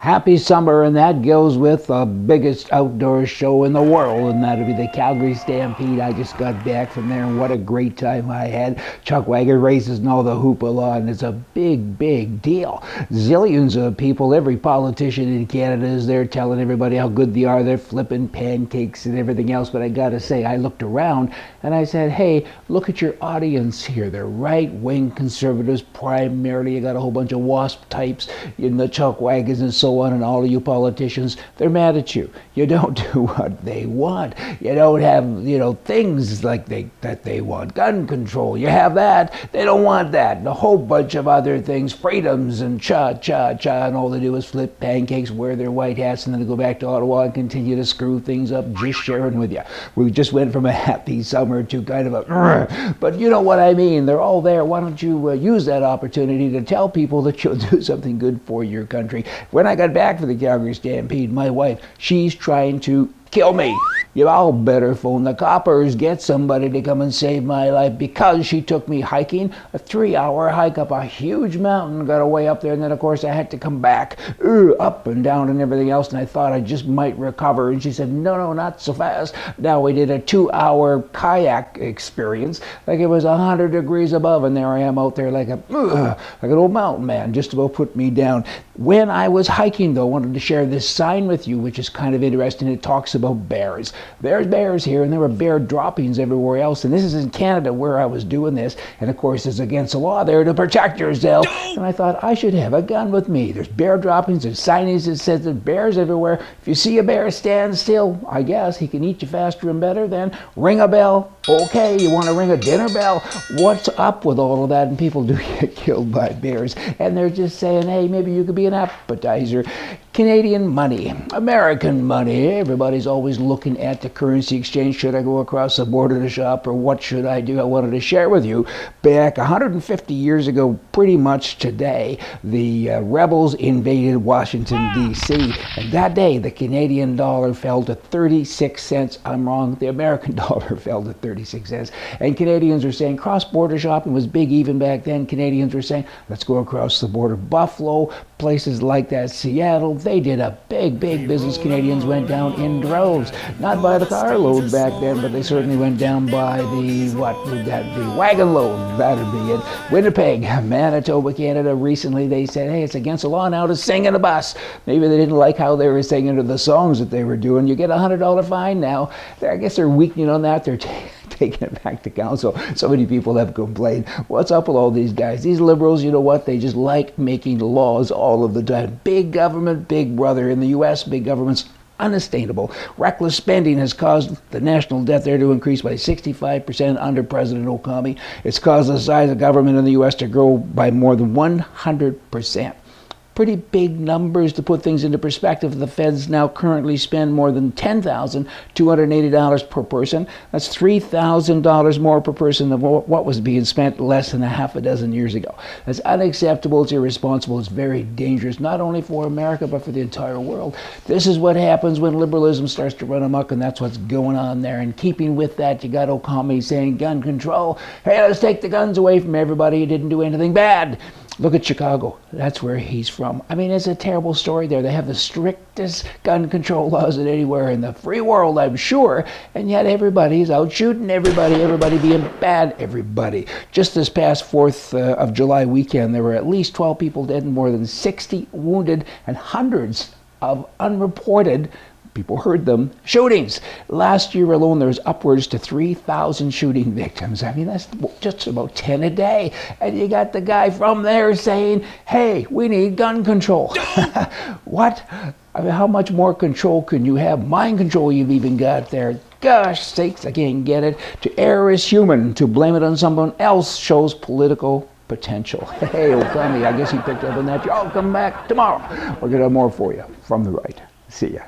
Happy summer, and that goes with the biggest outdoor show in the world, and that'll be the Calgary Stampede. I just got back from there, and what a great time I had. Chuckwagon races and all the hoopla, and it's a big, big deal. Zillions of people, every politician in Canada is there telling everybody how good they are. They're flipping pancakes and everything else, but I gotta say, I looked around, and I said, hey, look at your audience here. They're right-wing conservatives primarily. You got a whole bunch of WASP types in the chuckwagons and so on, and all of you politicians, they're mad at you. You don't do what they want. You don't have, things like that they want. Gun control, you have that. They don't want that. And a whole bunch of other things, freedoms and cha-cha-cha, and all they do is flip pancakes, wear their white hats, and then go back to Ottawa and continue to screw things up, just sharing with you. We just went from a happy summer to kind of a, but you know what I mean. They're all there. Why don't you use that opportunity to tell people that you'll do something good for your country? When I got back for the Calgary Stampede, my wife, she's trying to kill me. You all better phone the coppers, get somebody to come and save my life, because she took me hiking, a 3-hour hike up a huge mountain, got away up there, and then of course I had to come back up and down and everything else, and I thought I just might recover, and she said, no, not so fast. Now we did a 2-hour kayak experience, like it was 100 degrees above, and there I am out there like an old mountain man, just about put me down. When I was hiking though, I wanted to share this sign with you, which is kind of interesting. It talks about bears. There's bears here, and there were bear droppings everywhere else, and this is in Canada where I was doing this, and of course it's against the law there to protect yourself, and I thought I should have a gun with me. There's bear droppings, there's signage that says there's bears everywhere. If you see a bear, stand still. I guess he can eat you faster and better. Then ring a bell. Okay, you want to ring a dinner bell? What's up with all of that? And people do get killed by bears, and they're just saying, hey, maybe you could be an appetizer. Canadian money, American money, everybody's always looking at the currency exchange. Should I go across the border to shop, or what should I do? I wanted to share with you, back 150 years ago, pretty much today, the rebels invaded Washington, D.C., and that day the Canadian dollar fell to 36 cents. I'm wrong, the American dollar fell to 36 cents, and Canadians were saying cross-border shopping was big even back then. Canadians were saying, let's go across the border. Buffalo, places like that, Seattle, they did a big business. Canadians went down in droves, not by the carload back then, but they certainly went down by the wagon load. That'd be it. Winnipeg, Manitoba, Canada, recently they said, hey, it's against the law now to sing in a bus. Maybe they didn't like how they were singing or the songs that they were doing. You get a $100 fine now. I guess they're weakening on that. They're taking it back to council. So many people have complained. What's up with all these guys? These liberals, you know what? They just like making laws all of the time. Big government, big brother. In the U.S., big government's unsustainable. Reckless spending has caused the national debt there to increase by 65% under President Okami. It's caused the size of government in the U.S. to grow by more than 100%. Pretty big numbers to put things into perspective. The feds now currently spend more than $10,280 per person. That's $3,000 more per person than what was being spent less than a half a dozen years ago. That's unacceptable. It's irresponsible. It's very dangerous, not only for America, but for the entire world. This is what happens when liberalism starts to run amok, and that's what's going on there. And keeping with that, you got Okami saying gun control. Hey, let's take the guns away from everybody who didn't do anything bad. Look at Chicago. That's where he's from. I mean, it's a terrible story there. They have the strictest gun control laws than anywhere in the free world, I'm sure, and yet everybody's out shooting everybody being bad, everybody. Just this past 4th of July weekend, there were at least 12 people dead and more than 60 wounded, and hundreds of unreported, people heard them, shootings. Last year alone, there was upwards to 3,000 shooting victims. I mean, that's just about 10 a day. And you got the guy from there saying, hey, we need gun control. What? I mean, how much more control can you have? Mind control you've even got there. Gosh sakes, I can't get it. To err is human. To blame it on someone else shows political potential. Hey, Okami, I guess he picked up on that. Y'all come back tomorrow. We're going to have more for you from the right. See ya.